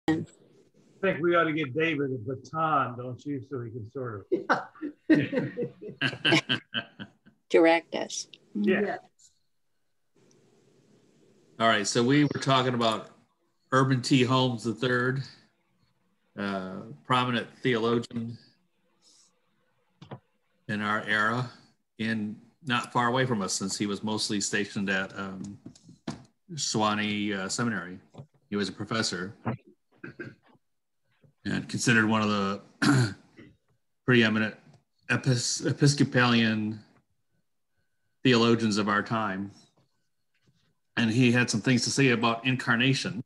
I think we ought to get David a baton, don't you, so he can sort of direct us. Yeah. Yes. All right, so we were talking about Urban T. Holmes III, prominent theologian in our era, and not far away from us, since he was mostly stationed at Sewanee Seminary. He was a professor and considered one of the preeminent Episcopalian theologians of our time. And he had some things to say about incarnation.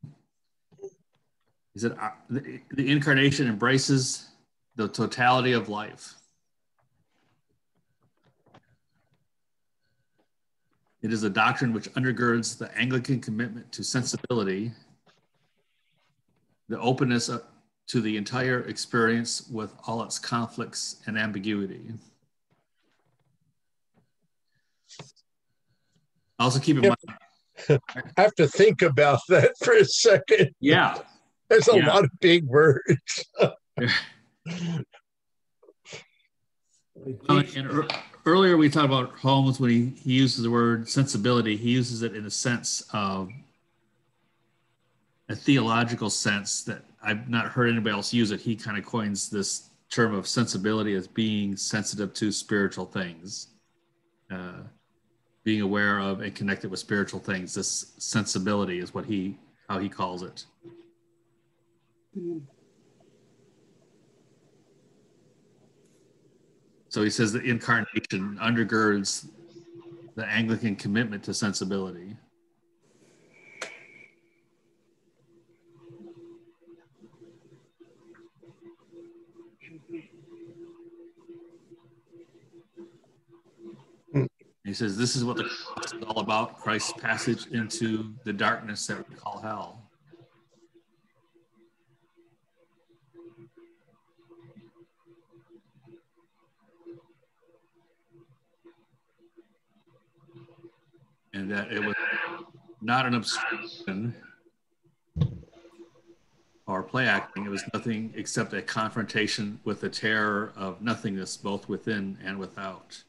He said, the incarnation embraces the totality of life. It is a doctrine which undergirds the Anglican commitment to sensibility, the openness to the entire experience with all its conflicts and ambiguity. Also keep in mind, I have to think about that for a second. Yeah. There's a lot of big words. Earlier we talked about Holmes when he uses the word sensibility. He uses it in a sense of a theological sense that I've not heard anybody else use it. He kind of coins this term of sensibility as being sensitive to spiritual things, being aware of and connected with spiritual things. This sensibility is how he calls it. So he says the incarnation undergirds the Anglican commitment to sensibility. He says this is what the cross is all about, Christ's passage into the darkness that we call hell. And that it was not an obstruction or play acting. It was nothing except a confrontation with the terror of nothingness, both within and without.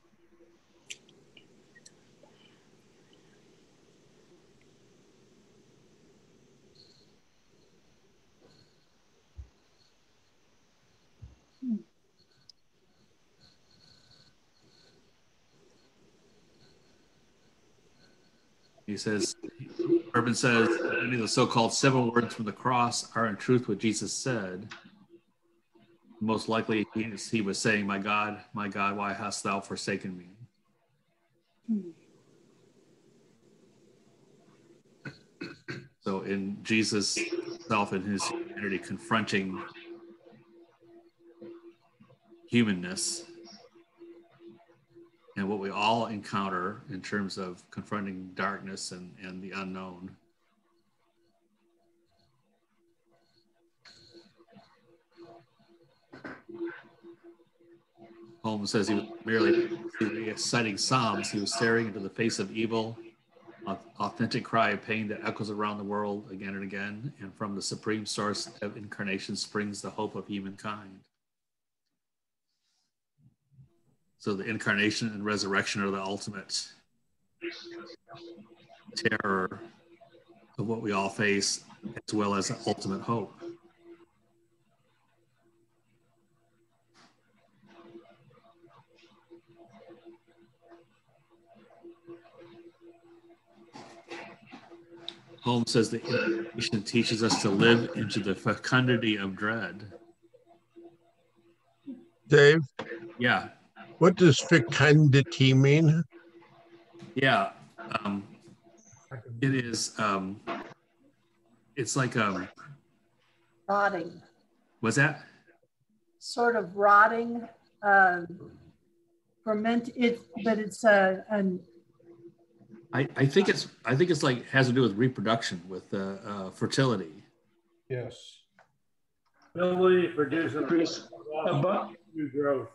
He says, Urban says, many of the so-called 7 words from the cross are in truth what Jesus said. Most likely he was saying, my God, why hast thou forsaken me? So in Jesus himself and his humanity confronting humanness, and what we all encounter in terms of confronting darkness and the unknown. Holmes says he was merely citing Psalms. He was staring into the face of evil, an authentic cry of pain that echoes around the world again and again, and from the supreme source of incarnation springs the hope of humankind. So the incarnation and resurrection are the ultimate terror of what we all face, as well as the ultimate hope. Holmes says the incarnation teaches us to live into the fecundity of dread. Dave? Yeah. What does fecundity mean? Yeah, it is. It's like rotting. What's that? Sort of rotting, ferment. But it's an. I think it's like has to do with reproduction, with fertility. Yes. Ability to produce new growth.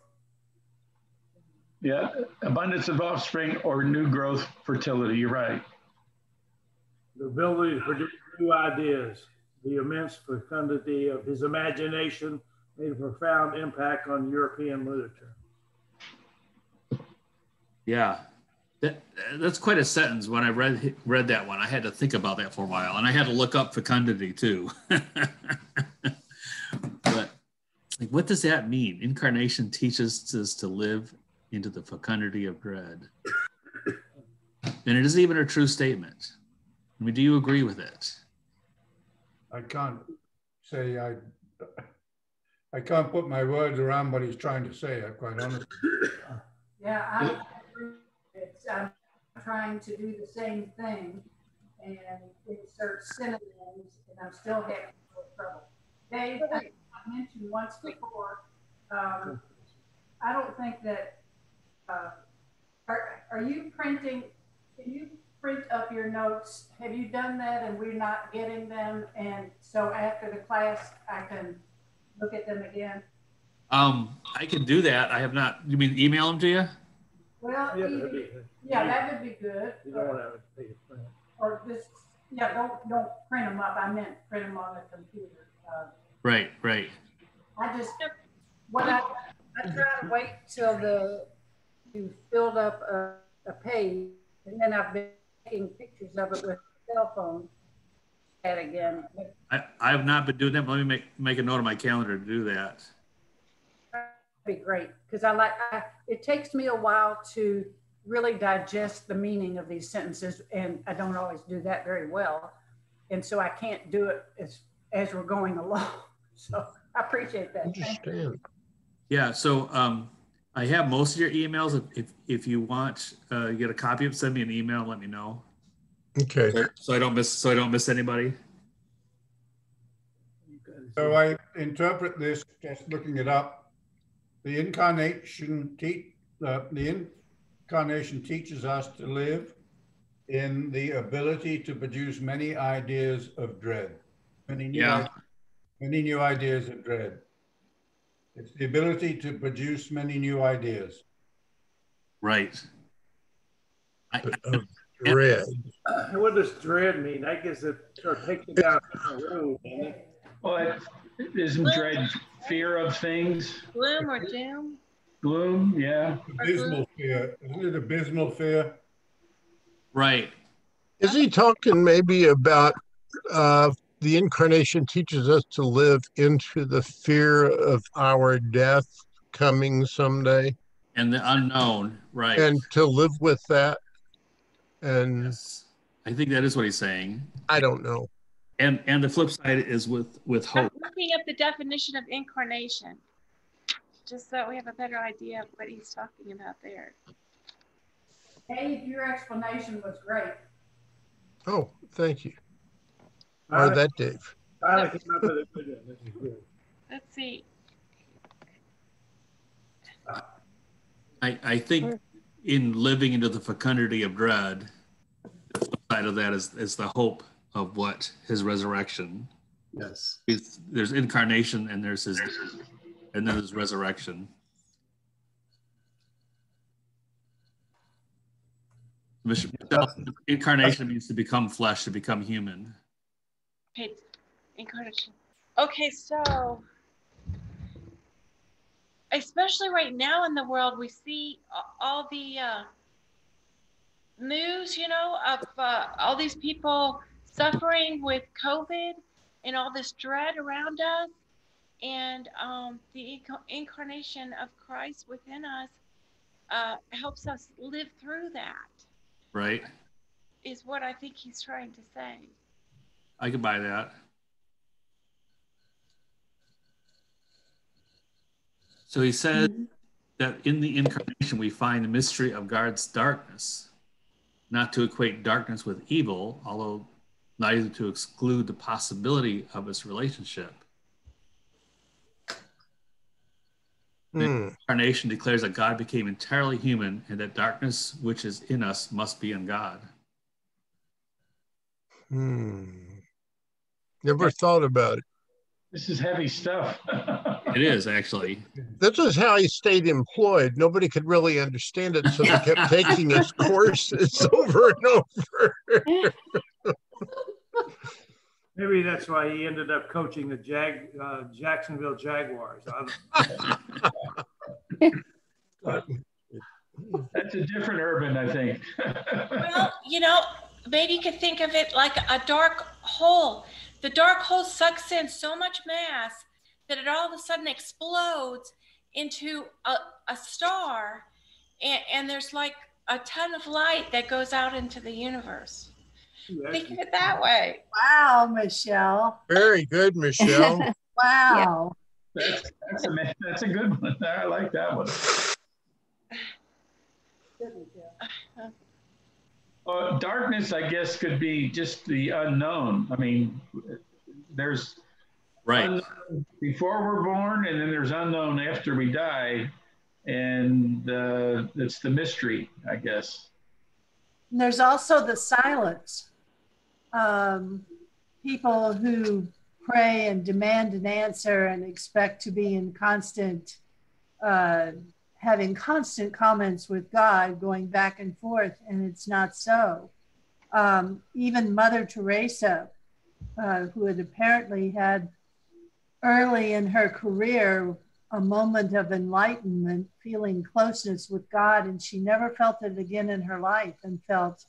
Yeah, abundance of offspring or new growth, fertility. You're right. The ability to produce new ideas, The immense fecundity of his imagination made a profound impact on European literature. Yeah, that's quite a sentence. When I read that one, I had to think about that for a while, and I had to look up fecundity too. But like, what does that mean? Incarnation teaches us to live into the fecundity of dread, and it isn't even a true statement. I mean, do you agree with it? I can't say I can't put my words around what he's trying to say, quite honestly. Yeah, I agree. I'm trying to do the same thing and insert synonyms, and I'm still having trouble. Dave, I mentioned once before, I don't think that, are you printing, can you print up your notes? Have you done that and we're not getting them? And so after the class, I can look at them again? I can do that. I have not. You mean email them to you? Well, Yeah, that would be good. you don't want to have it take a print. Or just, yeah, don't print them up. I meant print them on the computer. Right. I just, I try to wait till you filled up a page, and then I've been taking pictures of it with a cell phone. That again. I have not been doing that, but let me make a note on my calendar to do that. That'd be great, because it takes me a while to really digest the meaning of these sentences, and I don't always do that very well, and so I can't do it as we're going along. So I appreciate that. Understand. Yeah. So I have most of your emails. If you want, get a copy of, send me an email. And let me know. Okay. So I don't miss anybody. So I interpret this, just looking it up, the incarnation teaches us to live in the ability to produce many ideas of dread. Many new ideas of dread. It's the ability to produce many new ideas. Right. Dread. What does dread mean? I guess it sort of takes you down a road, doesn't it? Well, isn't dread fear of things? Gloom or doom? Gloom, yeah. Abysmal fear. Isn't it abysmal fear? Right. Is he talking maybe about the incarnation teaches us to live into the fear of our death coming someday? And the unknown, right. And to live with that? And Yes. I think that is what he's saying. I don't know. And the flip side is with hope. I'm looking up the definition of incarnation, just so we have a better idea of what he's talking about there. Dave, your explanation was great. Oh, thank you. Or that Dave. I came up with a good one. This is good. Let's see. I think in living into the fecundity of dread, the flip side of that is the hope of what his resurrection. Yes. There's incarnation and there's and then there's resurrection. Incarnation means to become flesh, to become human. Okay, incarnation. Okay, so especially right now in the world, we see all the news, of all these people suffering with COVID and all this dread around us, and the incarnation of Christ within us helps us live through that. Right. Is what I think he's trying to say. I could buy that. So he said that in the incarnation we find the mystery of God's darkness, not to equate darkness with evil, although neither to exclude the possibility of its relationship. The incarnation declares that God became entirely human and that darkness which is in us must be in God. Never thought about it. This is heavy stuff. It is, actually. This is how he stayed employed. Nobody could really understand it, so they kept taking his courses over and over. Maybe that's why he ended up coaching the Jacksonville Jaguars. That's a different Urban, I think. Well, maybe you could think of it like a dark hole. The dark hole sucks in so much mass that it all of a sudden explodes into a star, and there's like a ton of light that goes out into the universe. Think of it that way. Wow, Michelle. Very good, Michelle. Wow. That's a good one. I like that one. Darkness, I guess, could be just the unknown. I mean, there's unknown before we're born, and then there's unknown after we die, and it's the mystery, I guess. And there's also the silence. People who pray and demand an answer and expect to be in constant, having constant comments with God, going back and forth, and it's not so. Even Mother Teresa, who had apparently had early in her career a moment of enlightenment, feeling closeness with God, and she never felt it again in her life, and felt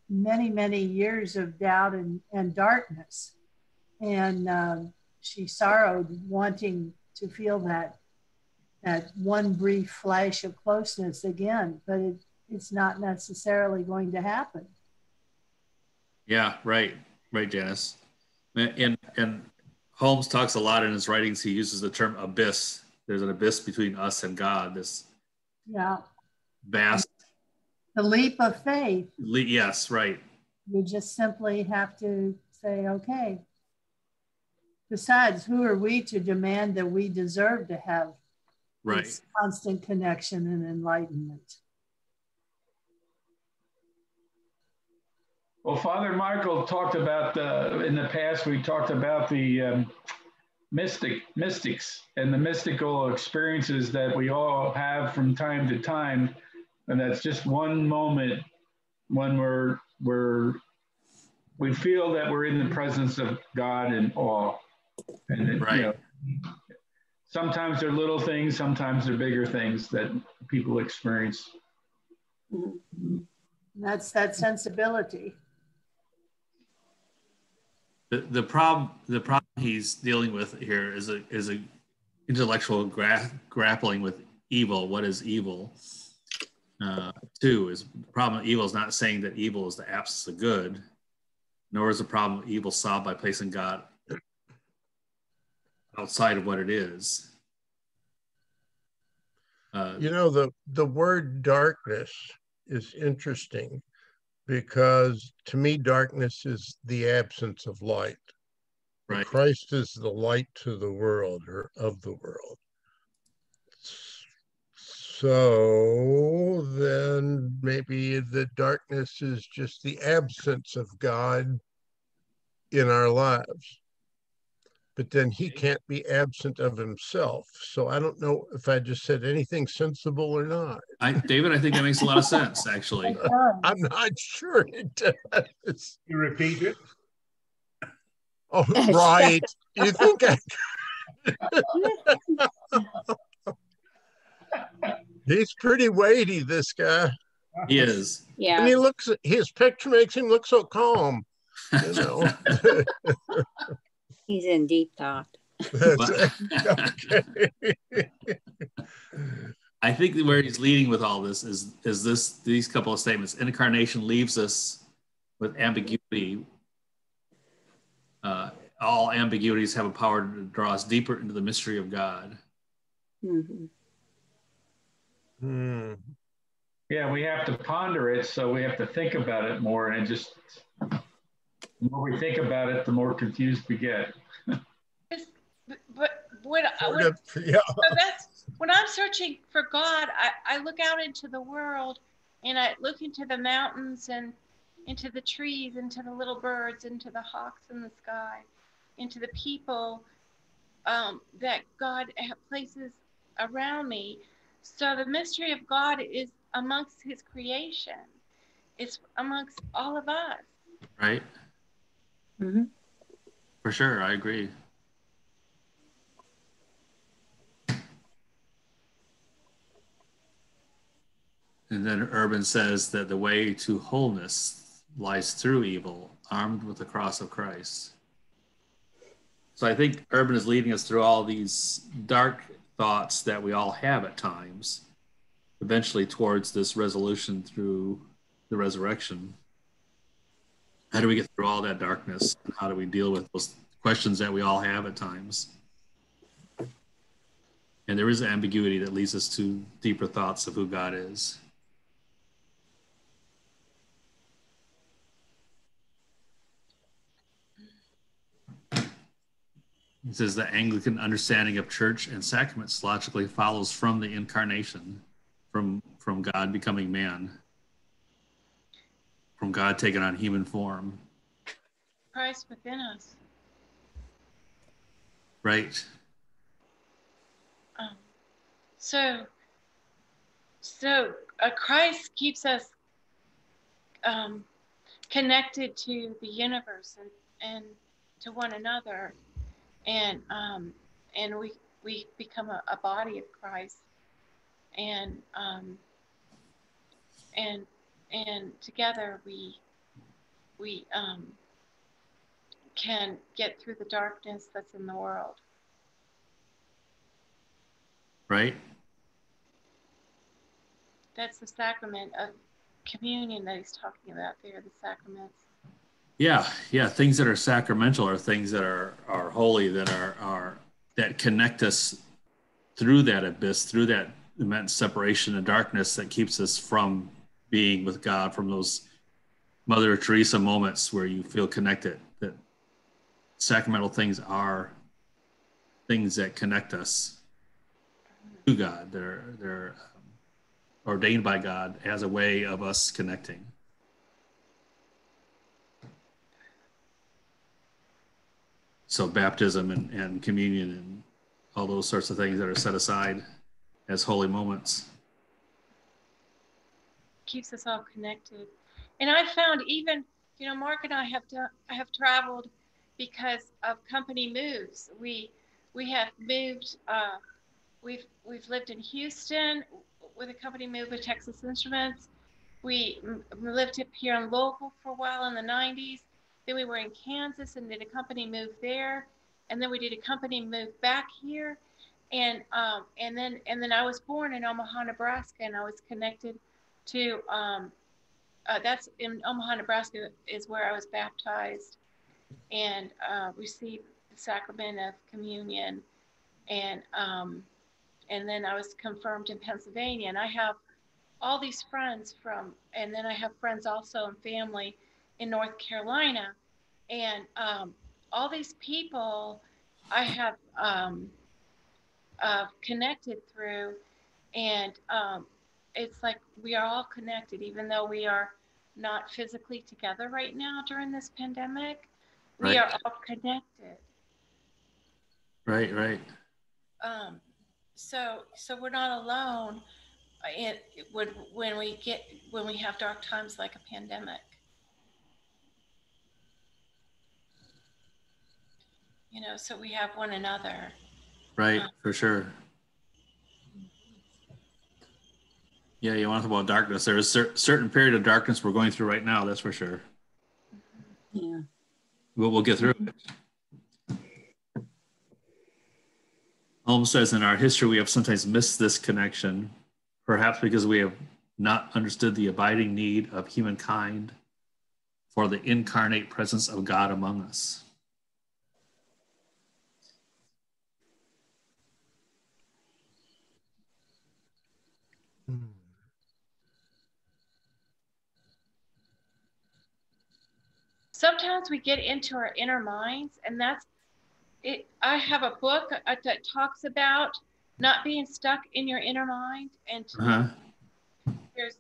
many, many years of doubt and darkness. And she sorrowed, wanting to feel that one brief flash of closeness again, but it's not necessarily going to happen. Yeah, right, Janice. And Holmes talks a lot in his writings. He uses the term abyss. There's an abyss between us and God. This vast. The leap of faith. Yes, right. You just simply have to say, okay. Besides, who are we to demand that we deserve to have this constant connection and enlightenment? Well, Father Michael talked about in the past, we talked about the mystics and the mystical experiences that we all have from time to time. And that's just one moment when we feel that we're in the presence of God in awe. And sometimes they're little things, sometimes they're bigger things that people experience. That's that sensibility. The problem he's dealing with here is a intellectual grappling with evil. What is evil? Two is the problem of evil is not saying that evil is the absence of good, nor is the problem of evil solved by placing God outside of what it is. The word darkness is interesting because to me, darkness is the absence of light. Right. Christ is the light to the world or of the world. So then maybe the darkness is just the absence of God in our lives. But then he can't be absent of himself. So I don't know if I just said anything sensible or not. David, I think that makes a lot of sense, actually. I'm not sure it does. You repeat it? Oh, right. You think He's pretty weighty, this guy. He is. Yeah. And his picture makes him look so calm, you know. He's in deep thought. Okay. I think where he's leading with all this is these couple of statements. Incarnation leaves us with ambiguity. All ambiguities have a power to draw us deeper into the mystery of God. Mm-hmm. Yeah, we have to ponder it, so we have to think about it more, and the more we think about it, the more confused we get. But when I'm searching for God, I look out into the world, and I look into the mountains and into the trees, into the little birds, into the hawks in the sky, into the people that God places around me. So the mystery of God is amongst his creation. It's amongst all of us. Right. Mm-hmm. For sure, I agree. And then Urban says that the way to wholeness lies through evil, armed with the cross of Christ. So I think Urban is leading us through all these dark thoughts that we all have at times, eventually towards this resolution through the resurrection. How do we get through all that darkness? And how do we deal with those questions that we all have at times? And there is ambiguity that leads us to deeper thoughts of who God is. He says the Anglican understanding of church and sacraments logically follows from the incarnation, from God becoming man, from God taking on human form. Christ within us. Right. So Christ keeps us connected to the universe and to one another, and we become a body of Christ, and together we can get through the darkness that's in the world. Right. That's the sacrament of communion that he's talking about there, the sacraments. Yeah. Things that are sacramental are things that are holy, that that connect us through that abyss, through that immense separation and darkness that keeps us from being with God, from those Mother Teresa moments where you feel connected. That sacramental things are things that connect us to God. They're ordained by God as a way of us connecting. So baptism and communion and all those sorts of things that are set aside as holy moments. Keeps us all connected. And I found even, Mark and I have traveled because of company moves. We have moved, we've lived in Houston with a company move with Texas Instruments. We lived up here in Louisville for a while in the 90s. Then we were in Kansas and did a company move there. And then we did a company move back here. And then I was born in Omaha, Nebraska, and I was connected to, that's in Omaha, Nebraska is where I was baptized and received the sacrament of communion. And then I was confirmed in Pennsylvania. And I have all these friends and then I have friends also and family in North Carolina. And all these people I have connected through, and it's like we are all connected, even though we are not physically together right now during this pandemic. We are all connected. Right. So we're not alone when we have dark times like a pandemic. So we have one another. Right, for sure. Yeah, you want to talk about darkness. There's a certain period of darkness we're going through right now, that's for sure. Yeah. We'll get through it. Holmes says, in our history, we have sometimes missed this connection, perhaps because we have not understood the abiding need of humankind for the incarnate presence of God among us. Sometimes we get into our inner minds, and that's it. I have a book that talks about not being stuck in your inner mind, and there's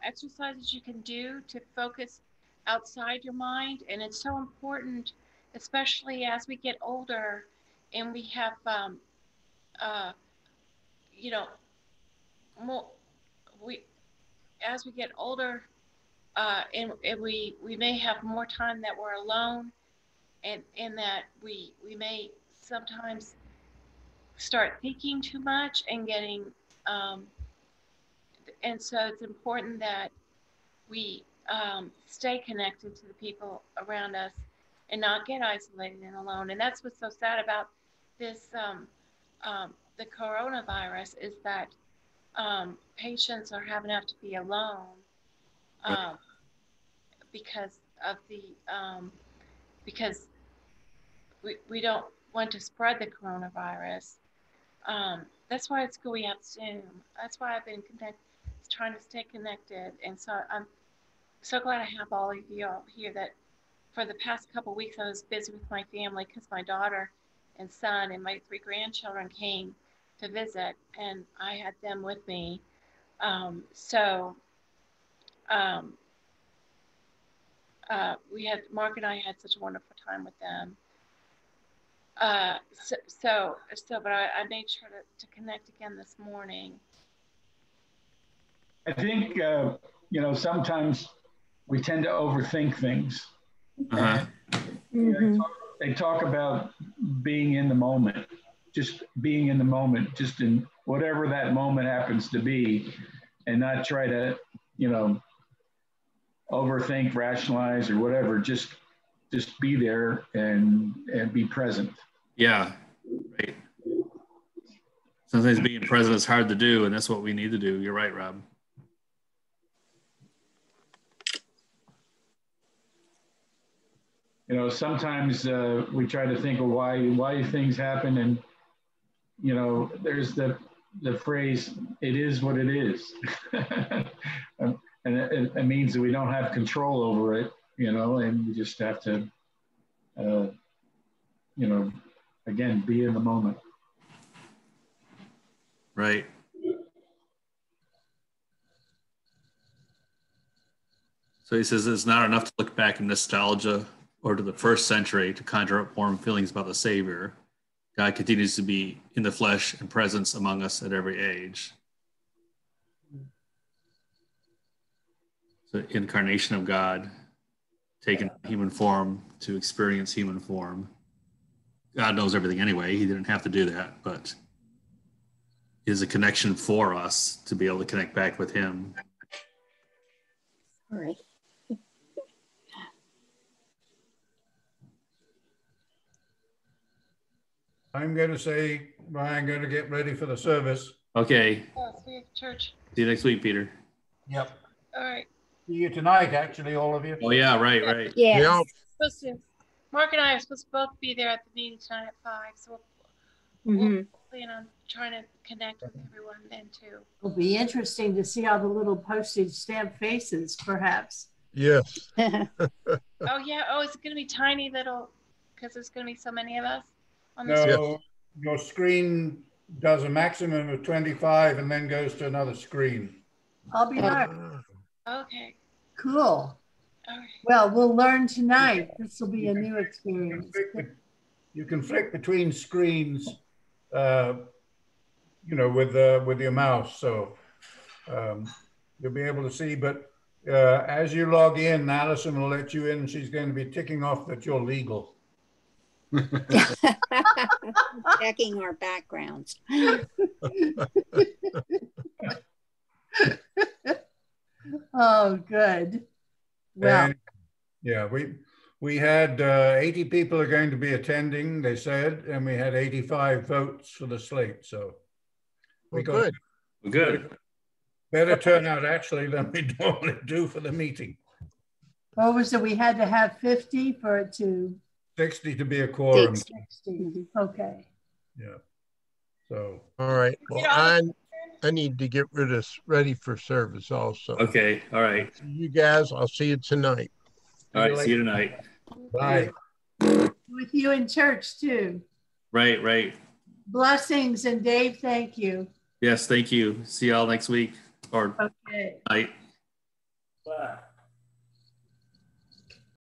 exercises you can do to focus outside your mind, and it's so important, especially as we get older and we have as we get older and we may have more time that we're alone, and that we may sometimes start thinking too much and getting, and so it's important that we stay connected to the people around us and not get isolated and alone. And that's what's so sad about this, the coronavirus, is that patients are having to be alone because of the, because we don't want to spread the coronavirus. That's why at school we have Zoom. That's why I've been trying to stay connected. And so I'm so glad I have all of you all here, that for the past couple of weeks I was busy with my family because my daughter and son and my 3 grandchildren came to visit, and I had them with me. We had, Mark and I had such a wonderful time with them. But I made sure to connect again this morning. I think, sometimes we tend to overthink things. Uh-huh. They talk about being in the moment, just being in the moment, just in whatever that moment happens to be, and not try to, overthink, rationalize, or whatever. Just be there and be present. Yeah, right. Sometimes being present is hard to do, and that's what we need to do. You're right, Rob. Sometimes we try to think of why things happen, and there's the phrase, "It is what it is," and it means that we don't have control over it, and we just have to, again, be in the moment. Right. So he says it's not enough to look back in nostalgia or to the first century to conjure up warm feelings about the Savior. God continues to be in the flesh and presence among us at every age. So incarnation of God, taking human form to experience human form. God knows everything anyway. He didn't have to do that, but is a connection for us to be able to connect back with him. All right. I'm going to say, I'm going to get ready for the service. Okay. See you at church. See you next week, Peter. Yep. All right. See you tonight, actually, all of you. Oh, yeah, right. Yes. Yeah. Mark and I are supposed to both be there at the meeting tonight at 5, so we'll plan on trying to connect with everyone then too. It'll be interesting to see all the little postage stamp faces, perhaps. Yes. Oh yeah. Oh, it's going to be tiny little, because there's going to be so many of us on the No, screen. your screen does a maximum of 25 and then goes to another screen. I'll be there. Okay. Cool. All right. Well, we'll learn tonight. This will be a new experience. You can flick between screens, with your mouse, so you'll be able to see. But as you log in, Allison will let you in. She's going to be ticking off that you're legal. Checking our backgrounds. Oh, good. Well, And, yeah, we had 80 people are going to be attending, they said, and we had 85 votes for the slate. So we got Good. better turnout actually than we normally do for the meeting. what was it? We had to have 50 for it to 60 to be a quorum. 60. Okay. Yeah. So. All right. Well, I need to get ready for service also. Okay. All right. You guys, I'll see you tonight. All right. See you tonight. Bye. With you in church too. Right. Blessings, and Dave, thank you. Yes. Thank you. See y'all next week or Okay. night. Bye.